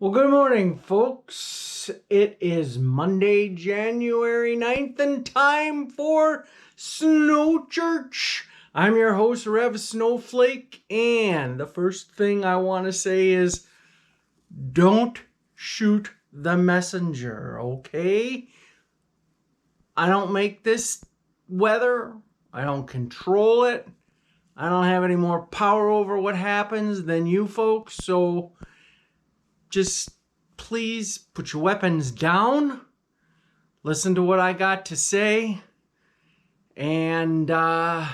Well, good morning, folks. It is Monday, January 9th, and time for Snow Church. I'm your host, Rev Snowflake, and the first thing I want to say is don't shoot the messenger, okay? I don't make this weather, I don't control it, I don't have any more power over what happens than you folks, so just please put your weapons down, listen to what I got to say, and I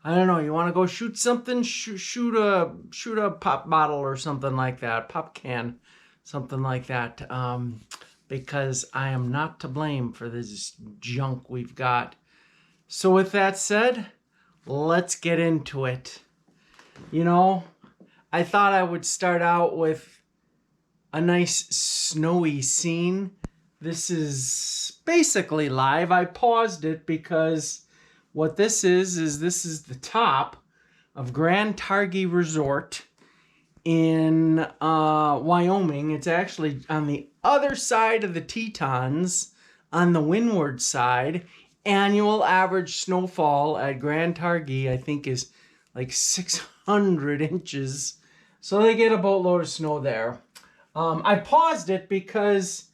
don't know, you want to go shoot something, shoot a pop bottle or something like that, pop can, something like that, because I am not to blame for this junk we've got. So with that said, let's get into it. You know, I thought I would start out with a nice snowy scene. This is basically live. I paused it because what this is the top of Grand Targhee Resort in Wyoming. It's actually on the other side of the Tetons, on the windward side. Annual average snowfall at Grand Targhee, I think, is like 600 inches. So they get a boatload of snow there. I paused it because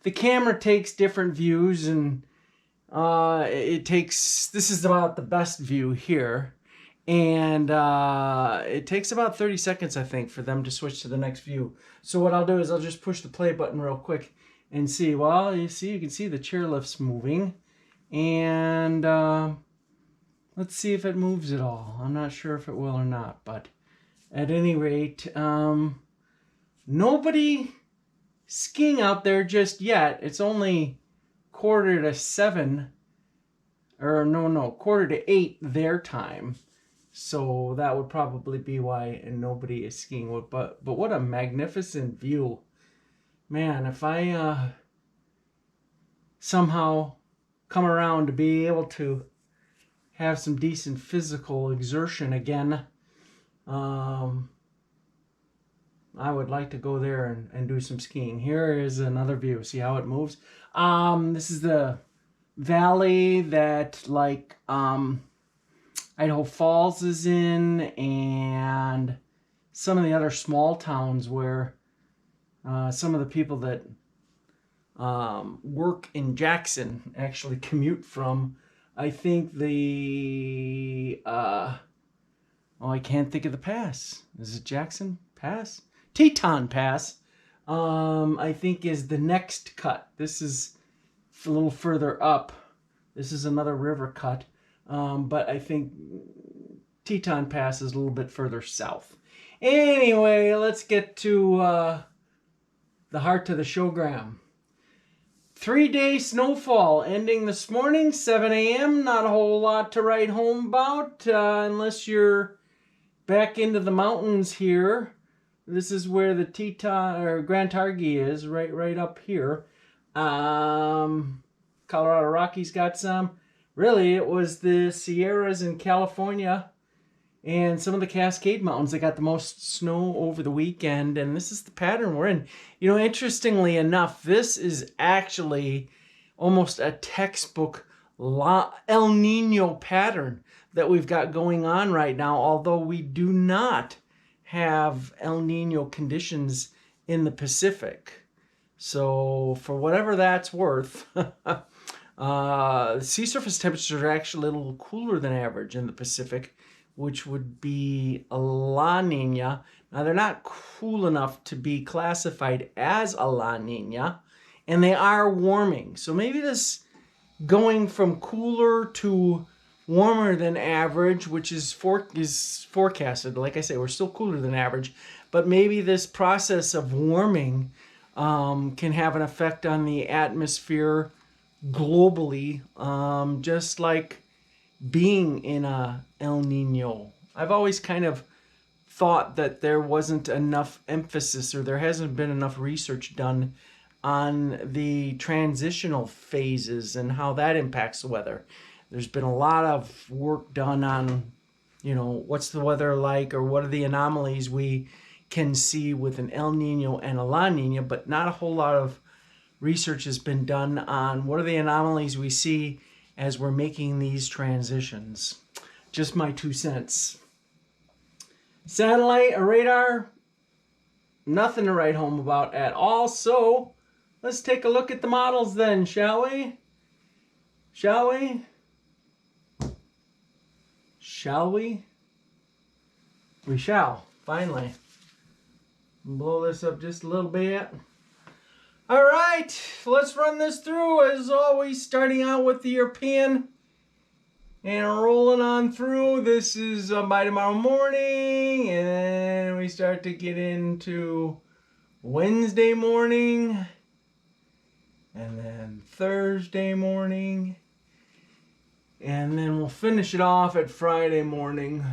the camera takes different views, and this is about the best view here, and it takes about 30 seconds, I think, for them to switch to the next view. So what I'll do is I'll just push the play button real quick and see. Well, you can see the chairlift's moving, and let's see if it moves at all. I'm not sure if it will or not, but at any rate, nobody skiing out there just yet. It's only 6:45, or no, 7:45 their time. So that would probably be why nobody is skiing. But what a magnificent view. Man, if I somehow come around to be able to have some decent physical exertion again, I would like to go there and do some skiing. Here is another view. See how it moves? This is the valley that Idaho Falls is in, and some of the other small towns where some of the people that work in Jackson actually commute from. I think I can't think of the pass. Is it Jackson Pass? Teton Pass, I think, is the next cut. This is a little further up. This is another river cut, but I think Teton Pass is a little bit further south. Anyway, let's get to the heart of the showgram. 3-day snowfall ending this morning, 7 a.m. Not a whole lot to write home about, unless you're back into the mountains here. This is where the Teton or Grand Targhee is, right up here. Colorado Rockies got some. Really, it was the Sierras in California and some of the Cascade Mountains that got the most snow over the weekend, and this is the pattern we're in. You know, interestingly enough, this is actually almost a textbook El Nino pattern that we've got going on right now, although we do not have El Nino conditions in the Pacific. So for whatever that's worth, sea surface temperatures are actually a little cooler than average in the Pacific, which would be a La Nina. Now, they're not cool enough to be classified as a La Nina, and they are warming. So maybe this going from cooler to warmer than average, which is forecasted. Like I say, we're still cooler than average, but maybe this process of warming can have an effect on the atmosphere globally, just like being in a El Nino. I've always kind of thought that there wasn't enough emphasis, or there hasn't been enough research done on the transitional phases and how that impacts the weather. There's been a lot of work done on, what's the weather like, or what are the anomalies we can see with an El Nino and a La Nina, but not a whole lot of research has been done on what are the anomalies we see as we're making these transitions. Just my 2 cents. Satellite or radar, nothing to write home about at all. So let's take a look at the models then, shall we? Shall we? Shall we? We shall, finally. Blow this up just a little bit. All right, let's run this through as always, starting out with the European and rolling on through. This is by tomorrow morning, and then we start to get into Wednesday morning, and then Thursday morning, and then we'll finish it off at Friday morning.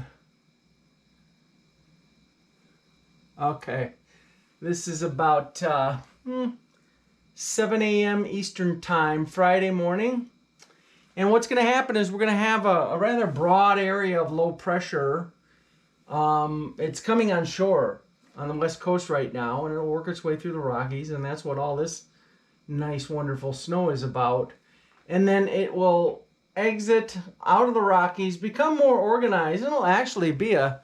Okay, this is about 7 a.m. Eastern Time, Friday morning. And what's going to happen is we're going to have a rather broad area of low pressure. It's coming on shore on the west coast right now, and it'll work its way through the Rockies, and that's what all this nice, wonderful snow is about. And then it will exit out of the Rockies, become more organized, and it'll actually be a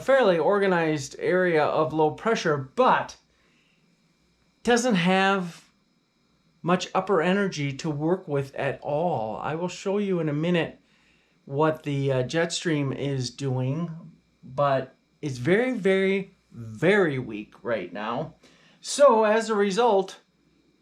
fairly organized area of low pressure, but doesn't have much upper energy to work with at all. I will show you in a minute what the jet stream is doing, but it's very, very, very weak right now. So as a result,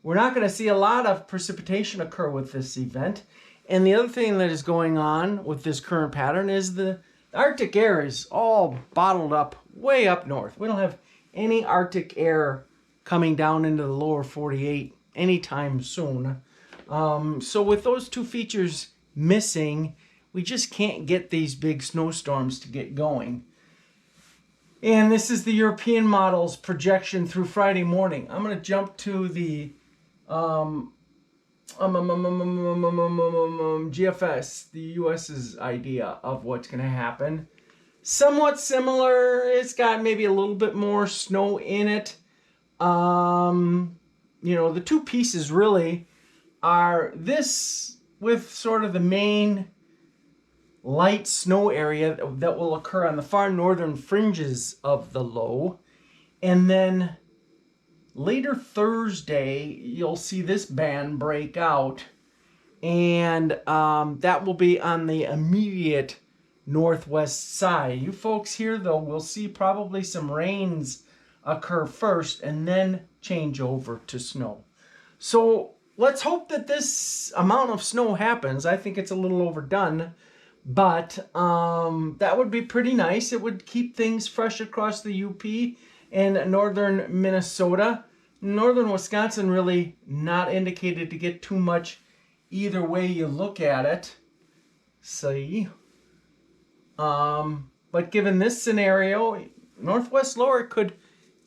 we're not going to see a lot of precipitation occur with this event. And the other thing that is going on with this current pattern is the Arctic air is all bottled up way up north. We don't have any Arctic air coming down into the lower 48 anytime soon. So with those two features missing, we just can't get these big snowstorms to get going. And this is the European model's projection through Friday morning. I'm going to jump to the GFS, the US's idea of what's going to happen. Somewhat similar. It's got maybe a little bit more snow in it. The two pieces really are this with sort of the main light snow area that will occur on the far northern fringes of the low. And then later Thursday, you'll see this band break out, and that will be on the immediate northwest side. You folks here, though, will see probably some rains occur first and then change over to snow. So let's hope that this amount of snow happens. I think it's a little overdone, but that would be pretty nice. It would keep things fresh across the UP and northern Minnesota. Northern Wisconsin really not indicated to get too much either way you look at it. See? But given this scenario, Northwest Lower could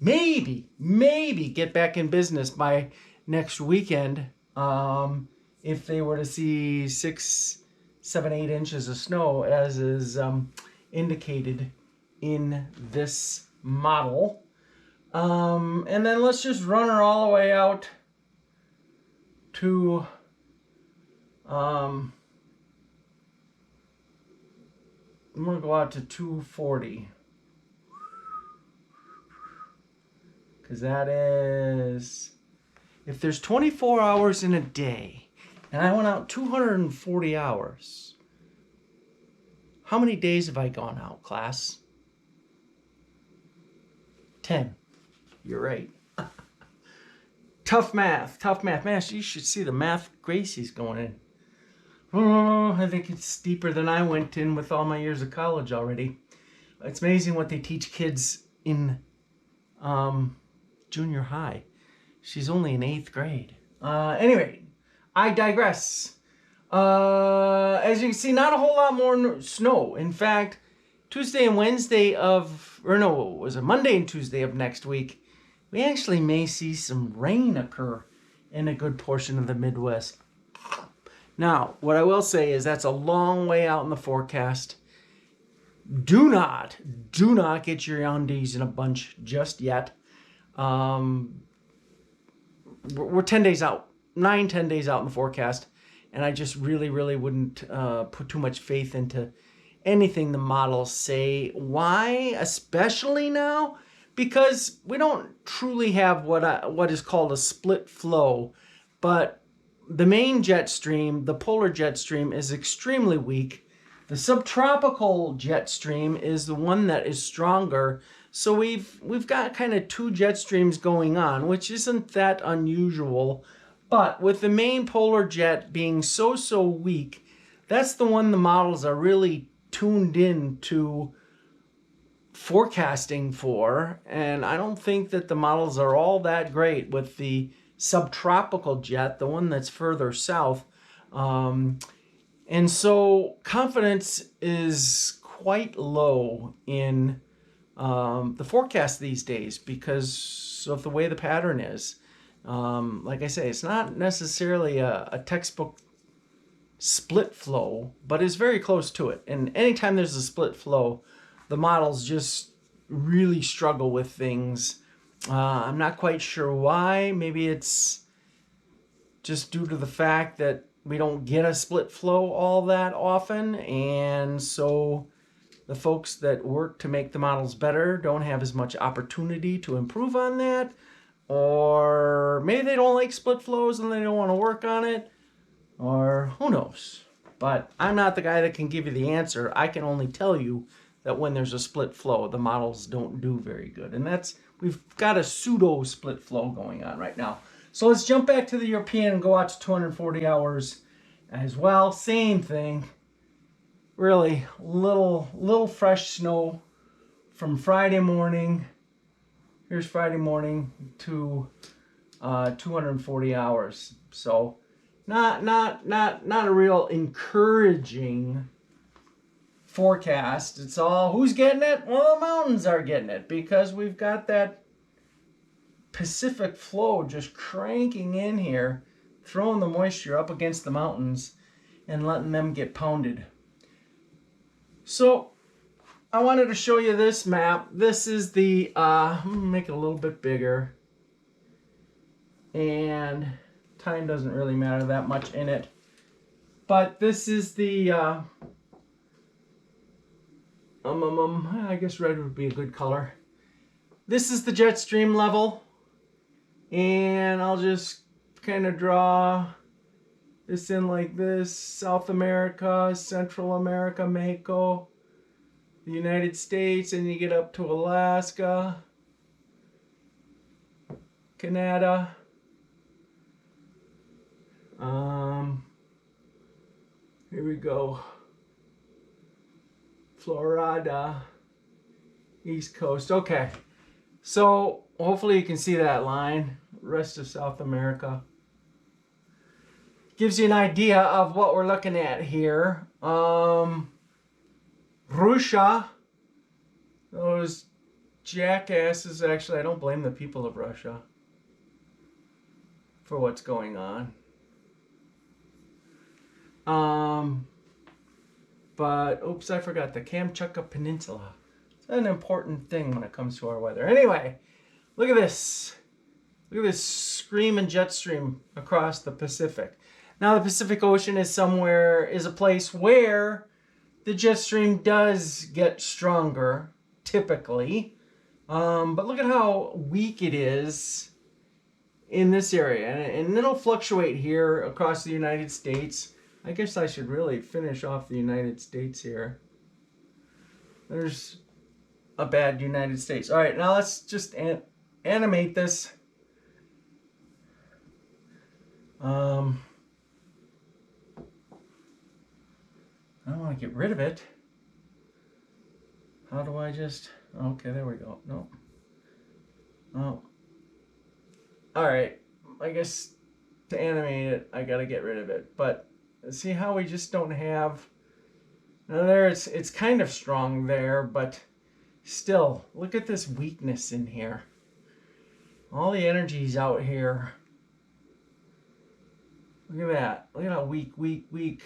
maybe get back in business by next weekend if they were to see 6, 7, 8 inches of snow, as is indicated in this model. And then let's just run her all the way out to I'm going to go out to 240. Because that is, if there's 24 hours in a day, and I went out 240 hours, how many days have I gone out, class? 10. You're right. Tough math. Man, you should see the math Gracie's going in. Oh, I think it's deeper than I went in with all my years of college already. It's amazing what they teach kids in junior high. She's only in 8th grade. Anyway, I digress. As you can see, not a whole lot more snow. In fact, Tuesday and Wednesday was it Monday and Tuesday of next week, we actually may see some rain occur in a good portion of the Midwest. Now, what I will say is that's a long way out in the forecast. do not get your undies in a bunch just yet. We're 10 days out, 10 days out in the forecast, and I just really wouldn't put too much faith into anything the models say. Why? Especially now? Because we don't truly have what is called a split flow, but the main jet stream, the polar jet stream, is extremely weak. The subtropical jet stream is the one that is stronger. So we've got kind of two jet streams going on, which isn't that unusual. But with the main polar jet being so weak, that's the one the models are really tuned in to forecasting for. And I don't think that the models are all that great with the subtropical jet, the one that's further south. And so confidence is quite low in the forecast these days because of the way the pattern is. Like I say, it's not necessarily a textbook split flow, but it's very close to it. And anytime there's a split flow, the models just really struggle with things. I'm not quite sure why. Maybe it's just due to the fact that we don't get a split flow all that often, and so the folks that work to make the models better don't have as much opportunity to improve on that, or maybe they don't like split flows and they don't want to work on it, or who knows. But I'm not the guy that can give you the answer. I can only tell you that when there's a split flow, the models don't do very good, and we've got a pseudo split flow going on right now. So let's jump back to the European and go out to 240 hours as well. Same thing. Really, little fresh snow from Friday morning. Here's Friday morning to 240 hours. So not a real encouraging forecast. It's all, who's getting it? Well, the mountains are getting it because we've got that Pacific flow just cranking in here, throwing the moisture up against the mountains and letting them get pounded. So I wanted to show you this map. This is the, I'm going to make it a little bit bigger. And time doesn't really matter that much in it. But this is the, I guess red would be a good color. This is the jet stream level. And I'll just kind of draw this in like this. South America, Central America, Mexico, the United States, and you get up to Alaska, Canada, here we go, Florida, East Coast. Okay, so hopefully you can see that line. Rest of South America. Gives you an idea of what we're looking at here. Russia, those jackasses, actually I don't blame the people of Russia for what's going on. But oops, I forgot the Kamchatka Peninsula. It's an important thing when it comes to our weather. Anyway, look at this. Look at this screaming jet stream across the Pacific. Now the Pacific Ocean is a place where the jet stream does get stronger, typically. But look at how weak it is in this area. And it'll fluctuate here across the United States. I guess I should really finish off the United States here. There's a bad United States. All right, now let's just animate this. I don't want to get rid of it. How do I just... Okay, there we go. No. Oh. Alright. I guess to animate it, I gotta get rid of it. But see how we just don't have... Now there, it's kind of strong there, but still, look at this weakness in here. All the energy's out here. Look at that. Look at how weak.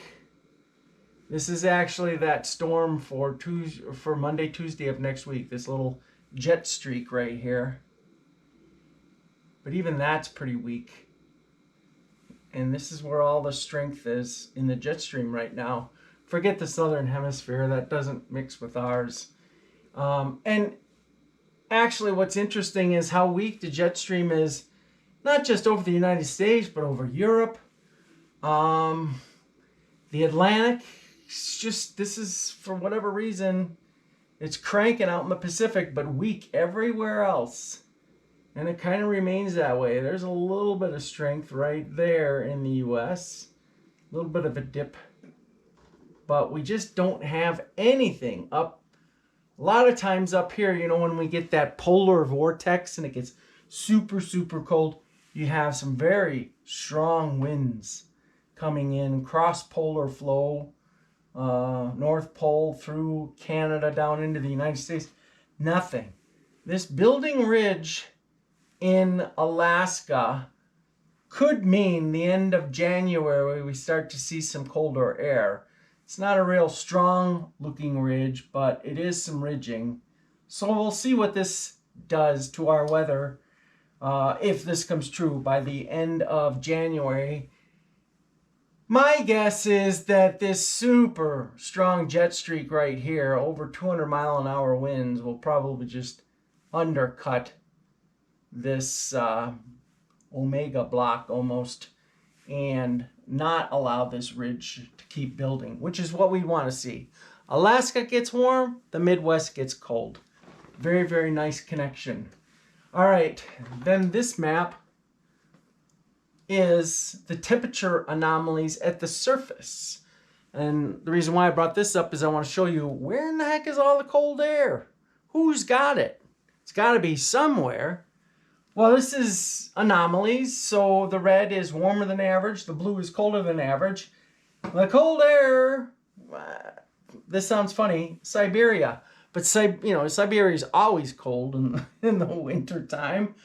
This is actually that storm for Monday, Tuesday of next week. This little jet streak right here. But even that's pretty weak. And this is where all the strength is in the jet stream right now. Forget the southern hemisphere. That doesn't mix with ours. And actually what's interesting is how weak the jet stream is, not just over the United States, but over Europe. The Atlantic. It's just, this is, for whatever reason, it's cranking out in the Pacific, but weak everywhere else. And it kind of remains that way. There's a little bit of strength right there in the U.S. A little bit of a dip. But we just don't have anything up. A lot of times up here, you know, when we get that polar vortex and it gets super, super cold, you have some very strong winds coming in, cross-polar flow, North Pole through Canada down into the United States. Nothing. This building ridge in Alaska could mean the end of January we start to see some colder air. It's not a real strong looking ridge, but it is some ridging. So we'll see what this does to our weather if this comes true by the end of January. My guess is that this super strong jet streak right here, over 200 mile an hour winds, will probably just undercut this omega block almost and not allow this ridge to keep building, which is what we want to see. Alaska gets warm, the Midwest gets cold. Very, very nice connection. All right, then this map is the temperature anomalies at the surface. And the reason why I brought this up is I want to show you where in the heck is all the cold air? Who's got it? It's got to be somewhere. Well, this is anomalies. So the red is warmer than average. The blue is colder than average. The cold air, this sounds funny, Siberia. But Siberia is always cold in the winter time.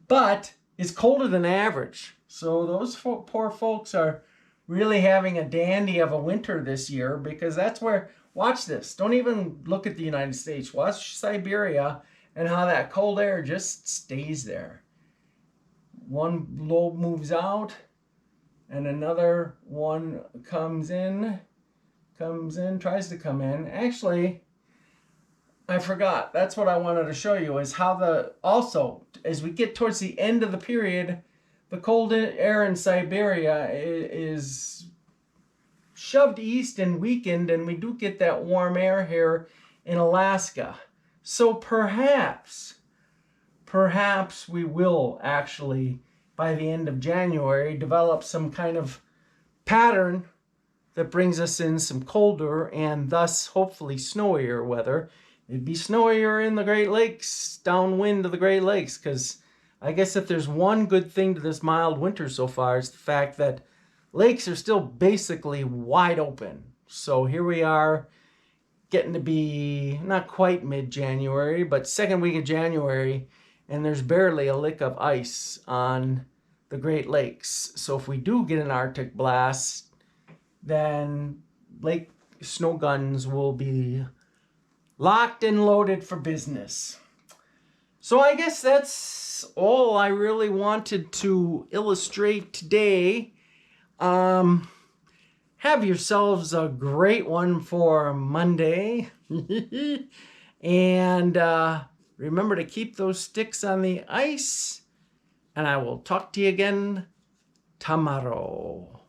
But it's colder than average. So those poor folks are really having a dandy of a winter this year, because that's where, watch this, don't even look at the United States, watch Siberia and how that cold air just stays there. One lobe moves out and another one comes in, tries to come in. Actually, I forgot, that's what I wanted to show you, is how also, as we get towards the end of the period, the cold air in Siberia is shoved east and weakened, and we do get that warm air here in Alaska. So perhaps we will actually, by the end of January, develop some kind of pattern that brings us in some colder and thus hopefully snowier weather. It'd be snowier in the Great Lakes, downwind of the Great Lakes, because I guess if there's one good thing to this mild winter so far, it's the fact that lakes are still basically wide open. So here we are, getting to be not quite mid-January, but second week of January, and there's barely a lick of ice on the Great Lakes. So if we do get an Arctic blast, then lake snow guns will be locked and loaded for business. So I guess that's all I really wanted to illustrate today. Have yourselves a great one for Monday. And remember to keep those sticks on the ice. And I will talk to you again tomorrow.